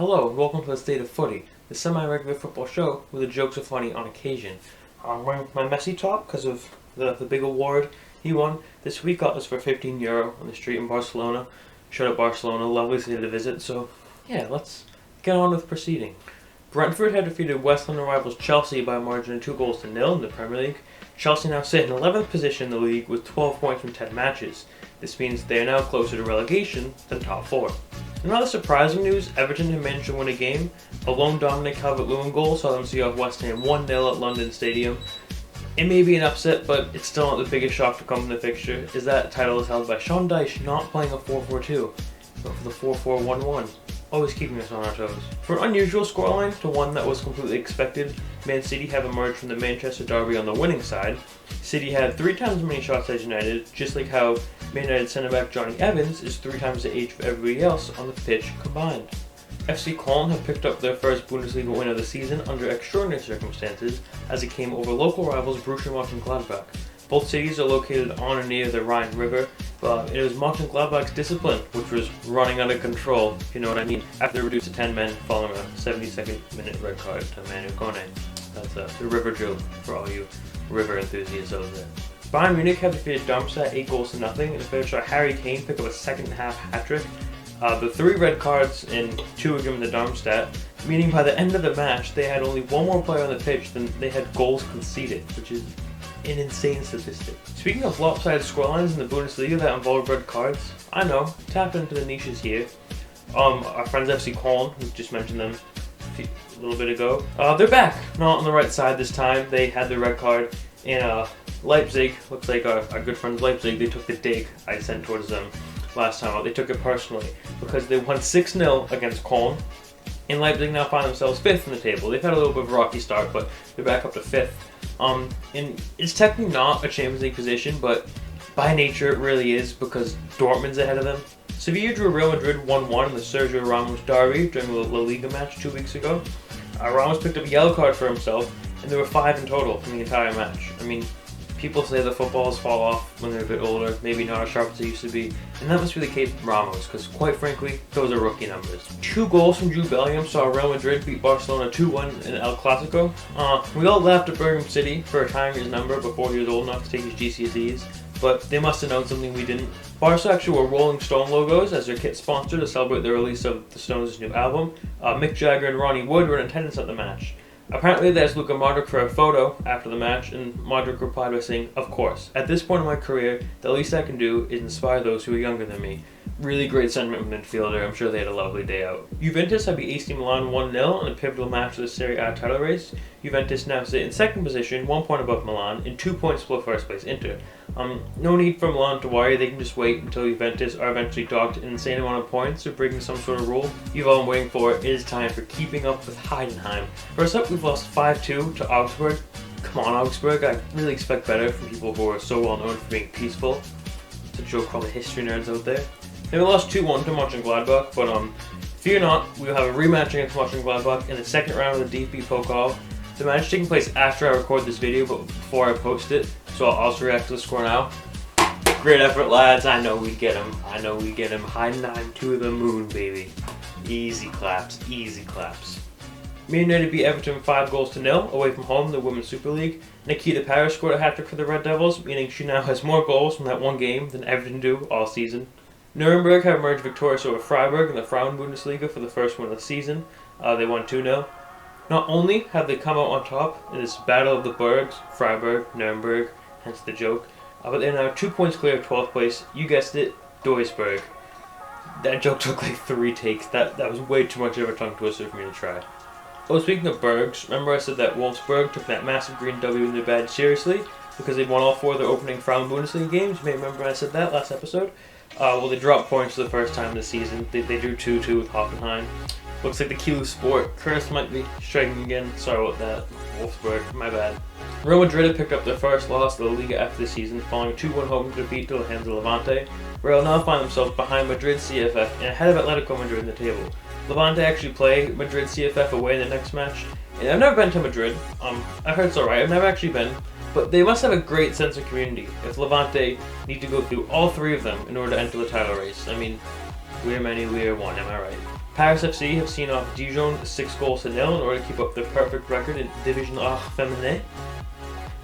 Hello and welcome to the State of Footy, the semi-regular football show where the jokes are funny on occasion. I'm wearing my Messi top because of the big award he won this week. Got this for €15 on the street in Barcelona. Shout out Barcelona, lovely city to visit. So yeah, let's get on with proceeding. Brentford had defeated West London rivals Chelsea by a margin of 2-0 in the Premier League. Chelsea now sit in 11th position in the league with 12 points from 10 matches. This means they are now closer to relegation than top 4. In rather surprising news, Everton have managed to win a game. A lone Dominic Calvert-Lewin goal saw them see off West Ham 1-0 at London Stadium. It may be an upset, but it's still not the biggest shock to come from the fixture, as that title is held by Sean Dyche not playing a 4-4-2, but for the 4-4-1-1. Always keeping us on our toes. For an unusual scoreline to one that was completely expected, Man City have emerged from the Manchester derby on the winning side. City had 3 times as many shots as United, just like how Man United centre-back Johnny Evans is 3 times the age of everybody else on the pitch combined. FC Köln have picked up their first Bundesliga win of the season under extraordinary circumstances as it came over local rivals Borussia Mönchengladbach. Both cities are located on or near the Rhine River, but it was Mönchengladbach's discipline which was running out of control, if you know what I mean, after they reduced to 10 men following a 72nd minute red card to Manu Kone. That's the river joke for all you river enthusiasts out there. Bayern Munich have defeated Darmstadt 8-0 in a finish saw Harry Kane pick up a second half hat-trick. The 3 red cards and 2 were given to Darmstadt, meaning by the end of the match they had only 1 more player on the pitch than they had goals conceded, which is an insane statistic. Speaking of lopsided scorelines in the Bundesliga that involve red cards, I know, tap into the niches here. Our friends FC Köln, who just mentioned them a little bit ago, they're back, not on the right side this time. They had the red card in Leipzig. Looks like our good friends Leipzig, they took the dig I sent towards them last time out. They took it personally because they won 6-0 against Köln. And Leipzig now find themselves 5th in the table. They've had a little bit of a rocky start, but they're back up to 5th. And it's technically not a Champions League position, but by nature it really is because Dortmund's ahead of them. Sevilla drew Real Madrid 1-1 in the Sergio Ramos derby during the La Liga match 2 weeks ago. Ramos picked up a yellow card for himself, and there were 5 in total in the entire match. I mean, people say the footballs fall off when they're a bit older, maybe not as sharp as they used to be, and that must be the case with Ramos, because quite frankly, those are rookie numbers. 2 goals from Jude Bellingham saw Real Madrid beat Barcelona 2-1 in El Clasico. We all laughed at Birmingham City for retiring his number before he was old enough to take his GCSEs, but they must have known something we didn't. Barca actually wore Rolling Stone logos as their kit sponsor to celebrate the release of the Stones' new album. Mick Jagger and Ronnie Wood were in attendance at the match. Apparently they asked Luka Modric for a photo after the match, and Modric replied by saying, "Of course. At this point in my career, the least I can do is inspire those who are younger than me." Really great sentiment from midfielder. I'm sure they had a lovely day out. Juventus have beat AC Milan 1-0 in a pivotal match of the Serie A title race. Juventus now sit in 2nd position, 1 point above Milan, and 2 points below first place Inter. No need for Milan to worry. They can just wait until Juventus are eventually docked an insane amount of points or breaking some sort of rule. You've all been waiting for it. It is time for keeping up with Heidenheim. First up, we've lost 5-2 to Augsburg. Come on, Augsburg. I really expect better from people who are so well known for being peaceful. It's a joke for all the history nerds out there. They lost 2-1 to Mönchengladbach, but fear not, we will have a rematch against Mönchengladbach in the 2nd round of the DFB Pokal. The match is taking place after I record this video, but before I post it, so I'll also react to the score now. Great effort, lads. I know we get him. I know we get him. Heidenheim to the moon, baby. Easy claps. Easy claps. Man United beat Everton 5-0 away from home in the Women's Super League. Nikita Parris scored a hat-trick for the Red Devils, meaning she now has more goals from that one game than Everton do all season. Nuremberg have emerged victorious over Freiburg in the Frauen-Bundesliga for the first win of the season. They won 2-0. Not only have they come out on top in this battle of the Bergs, Freiburg, Nuremberg, hence the joke, but they're now 2 points clear of 12th place. You guessed it, Duisburg. That joke took like 3 takes. That was way too much of a tongue twister for me to try. Oh, speaking of Bergs, remember I said that Wolfsburg took that massive green W in their badge seriously because they won all 4 of their opening Frauen-Bundesliga games? You may remember I said that last episode. Well, they dropped points for the first time this season. They drew 2-2 with Hoffenheim. Looks like the kelusport curse might be striking again. Sorry about that, Wolfsburg. My bad. Real Madrid have picked up their first loss of the Liga F this season, following 2-1 home defeat to the hands of Levante. Real now find themselves behind Madrid CFF and ahead of Atletico Madrid in the table. Levante actually play Madrid CFF away in the next match. And I've never been to Madrid. I've heard it's alright. I've never actually been. But they must have a great sense of community if Levante need to go through all 3 of them in order to enter the title race. I mean, we are many, we are one, am I right? Paris FC have seen off Dijon 6-0 in order to keep up their perfect record in Division A Féminine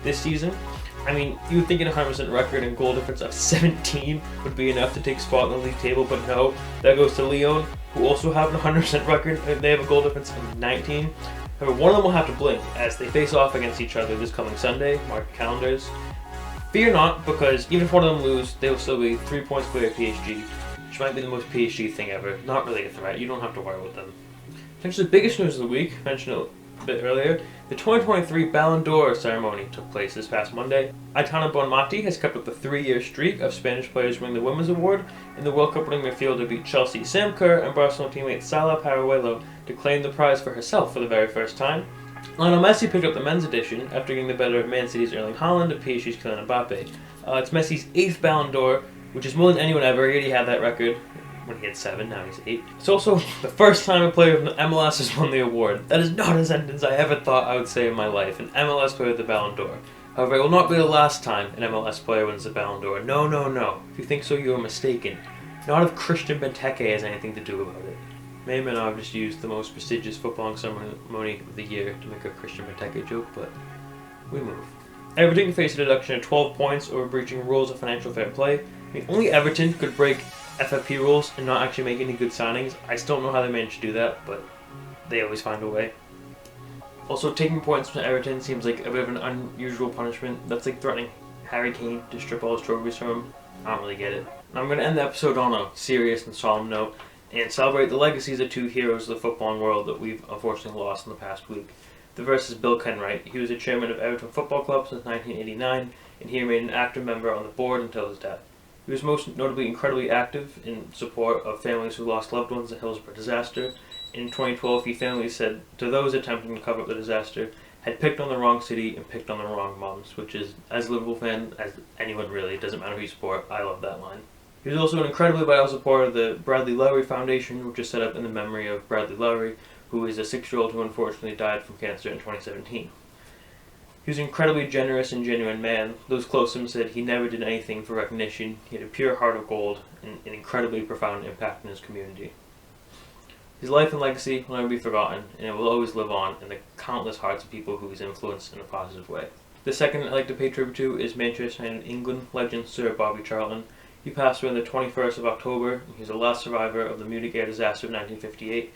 this season. I mean, you would think an 100% record and goal difference of 17 would be enough to take spot in the league table, but no, that goes to Lyon, who also have an 100% record, and they have a goal difference of 19. However, one of them will have to blink as they face off against each other this coming Sunday. Mark calendars. Fear not, because even if one of them lose, they will still be 3 points clear of PSG, which might be the most PSG thing ever. Not really a threat, you don't have to worry with them. Potentially the biggest news of the week, mentioned a bit earlier, the 2023 Ballon d'Or ceremony took place this past Monday. Aitana Bonmati has kept up the 3-year streak of Spanish players winning the Women's Award. In the World Cup winning midfielder beat Chelsea Sam Kerr and Barcelona teammate Salah Paraguello to claim the prize for herself for the very first time. Lionel Messi picked up the men's edition after getting the better of Man City's Erling Haaland and PSG's Kylian Mbappe. It's Messi's 8th Ballon d'Or, which is more than anyone ever. He already had that record when he had 7, now he's 8. It's also the first time a player from the MLS has won the award. That is not a sentence I ever thought I would say in my life. An MLS player with the Ballon d'Or. However, it will not be the last time an MLS player wins the Ballon d'Or. No, no, no. If you think so, you are mistaken. Not if Christian Benteke has anything to do about it. May or may not have just used the most prestigious footballing ceremony of the year to make a Christian Benteke joke, but we move. Everton faced a deduction of 12 points over breaching rules of financial fair play. I mean, only Everton could break FFP rules and not actually make any good signings. I still don't know how they managed to do that, but they always find a way. Also, taking points from Everton seems like a bit of an unusual punishment. That's like threatening Harry Kane to strip all his trophies from him. I don't really get it. Now I'm going to end the episode on a serious and solemn note and celebrate the legacies of 2 heroes of the footballing world that we've unfortunately lost in the past week. The first is Bill Kenwright. He was the chairman of Everton Football Club since 1989, and he remained an active member on the board until his death. He was most notably incredibly active in support of families who lost loved ones in the Hillsborough disaster. In 2012, he famously said to those attempting to cover up the disaster, had picked on the wrong city and picked on the wrong moms, which is, as a Liverpool fan, as anyone really, it doesn't matter who you support, I love that line. He was also an incredibly vital supporter of the Bradley Lowry Foundation, which is set up in the memory of Bradley Lowry, who is a 6-year-old who unfortunately died from cancer in 2017. He was an incredibly generous and genuine man. Those close to him said he never did anything for recognition. He had a pure heart of gold and an incredibly profound impact in his community. His life and legacy will never be forgotten, and it will always live on in the countless hearts of people who he's influenced in a positive way. The second I'd like to pay tribute to is Manchester United England legend Sir Bobby Charlton. He passed away on the 21st of October, and he was the last survivor of the Munich air disaster of 1958.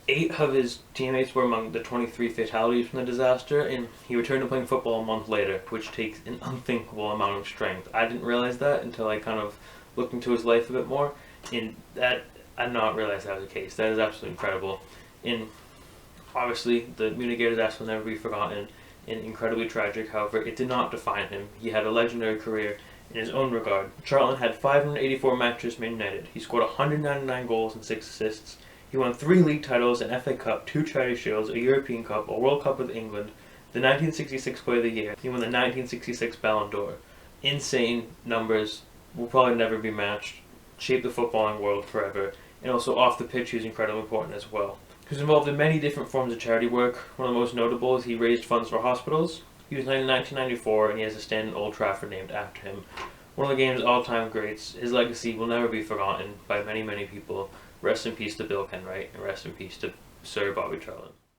8 of his teammates were among the 23 fatalities from the disaster, and he returned to playing football a month later, which takes an unthinkable amount of strength. I didn't realize that until I kind of looked into his life a bit more, and that I did not realize that was the case. That is absolutely incredible. And obviously, the Munich air disaster will never be forgotten and incredibly tragic. However, it did not define him. He had a legendary career in his own regard. Charlton had 584 matches for Man United. He scored 199 goals and 6 assists. He won 3 league titles, an FA Cup, 2 Charity Shields, a European Cup, a World Cup with England, the 1966 Player of the Year. He won the 1966 Ballon d'Or. Insane numbers, will probably never be matched, shaped the footballing world forever, and also off the pitch he was incredibly important as well. He was involved in many different forms of charity work. One of the most notable is he raised funds for hospitals. He was knighted in 1994, and he has a stand in Old Trafford named after him. One of the game's all-time greats. His legacy will never be forgotten by many, many people. Rest in peace to Bill Kenwright, and rest in peace to Sir Bobby Charlton.